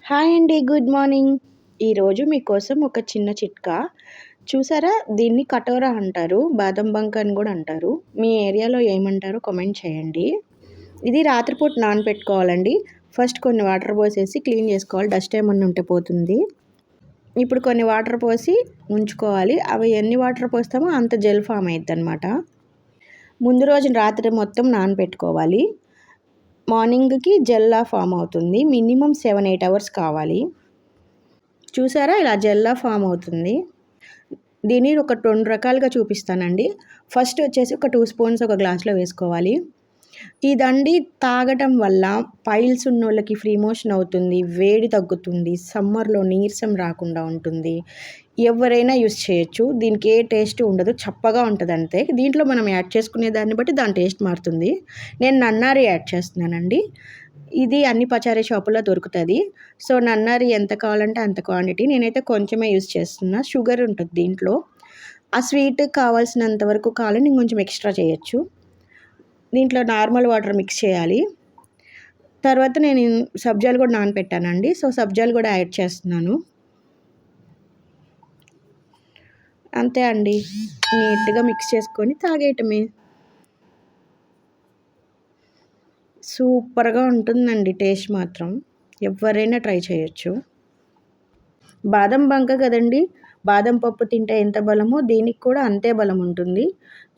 Hi అండి. Good morning. ఈరోజు మీకోసం ఒక చిన్న చిట్కా. చూసారా? దీన్ని కటోరా అంటారు. బాదం బంక్ అని గూడా అంటారు. మీ ఏరియాలో ఏమంటారో కామెంట్ చేయండి. ఇది రాత్రిపూట నానబెట్టుకోవాలండి. ఫస్ట్ కొన్ని వాటర్ పోసేసి క్లీన్ చేసుకోవాలి. డస్ట్ ఏమన్నా ఉంటే పోతుంది. ఇప్పుడు కొన్ని వాటర్ పోసి ఉంచుకోవాలి. అవి ఎన్ని వాటర్ పోస్తామో అంత జెల్ ఫామ్ అయిద్దనమాట. ముందు రోజు రాత్రి మొత్తం నానబెట్టుకోవాలి. మార్నింగ్‌కి జెల్లా ఫామ్ అవుతుంది. మినిమమ్ 7, 8 అవర్స్ కావాలి. చూసారా? ఇలా జెల్లా ఫామ్ అవుతుంది. దీన్ని ఒక 2 రకాలుగా చూపిస్తానండి. ఫస్ట్ వచ్చేసి ఒక 2 స్పూన్స్ ఒక గ్లాస్‌లో వేసుకోవాలి. ఇదండి తాగటం వల్ల పైల్స్ ఉన్నోళ్ళకి ఫ్రీ మోషన్ అవుతుంది. వేడి తగ్గుతుంది. సమ్మర్‌లో నీరసం రాకుండా ఉంటుంది. ఎవరైనా యూజ్ చేయొచ్చు. దీనికి ఏ టేస్ట్ ఉండదు. చప్పగా ఉంటదంతే. దీంట్లో మనం యాడ్ చేసుకునే దాన్ని బట్టి దాని టేస్ట్ మారుతుంది. నేను నన్నారి యాడ్ చేస్తున్నానండి. ఇది అన్ని పచారీ షాపుల్లో దొరుకుతది. సో, నన్నారి ఎంత కావాలంటే అంత క్వాంటిటీ. నేనైతే కొంచెమే యూజ్ చేస్తున్నా. షుగర్ ఉంటది దీంట్లో. ఆ స్వీట్ కావాల్సినంత వరకు కావాలంటే ఇంకొంచెం ఎక్స్‌ట్రా చేయొచ్చు. దీంట్లో నార్మల్ వాటర్ మిక్స్ చేయాలి. తర్వాత నేను సబ్జాలు కూడా నానబెట్టానండి. సో, సబ్జాలు కూడా యాడ్ చేస్తున్నాను. అంతే అండి. నీట్‌గా మిక్స్ చేసుకొని తాగేయటమే. సూపర్‌గా ఉంటుందండి టేస్ట్ మాత్రం. ఎవ్వరైనా ట్రై చేయొచ్చు. బాదం బంక కదండీ! బాదం పప్పు తింటే ఎంత బలమో దీనికి కూడా అంతే బలం ఉంటుంది.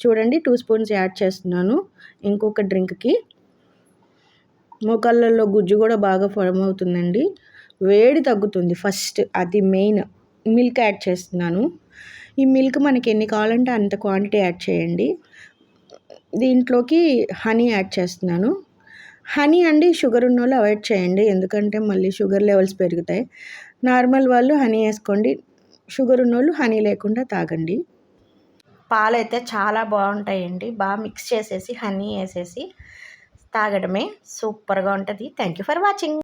చూడండి 2 స్పూన్స్ యాడ్ చేస్తున్నాను. ఇంకొక డ్రింక్‌కి. మోకాళ్ళలో గుజ్జు కూడా బాగా ఫార్మ్ అవుతుందండి. వేడి తగ్గుతుంది ఫస్ట్. అది మెయిన్. మిల్క్ యాడ్ చేస్తున్నాను. ఈ మిల్క్ మనకి ఎన్ని కావాలంటే అంత క్వాంటిటీ యాడ్ చేయండి. దీంట్లోకి హనీ యాడ్ చేస్తున్నాను. హనీ అండి షుగర్ ఉన్నోళ్ళు అవాయిడ్ చేయండి. ఎందుకంటే మళ్ళీ షుగర్ లెవెల్స్ పెరుగుతాయి. నార్మల్ వాళ్ళు హనీ వేసుకోండి. షుగర్ ఉన్నోళ్ళు హనీ లేకుండా తాగండి. పాలైతే చాలా బాగుంటాయండి. బాగా మిక్స్ చేసేసి హనీ వేసేసి తాగడమే. సూపర్‌గా ఉంటది. Thank you for watching.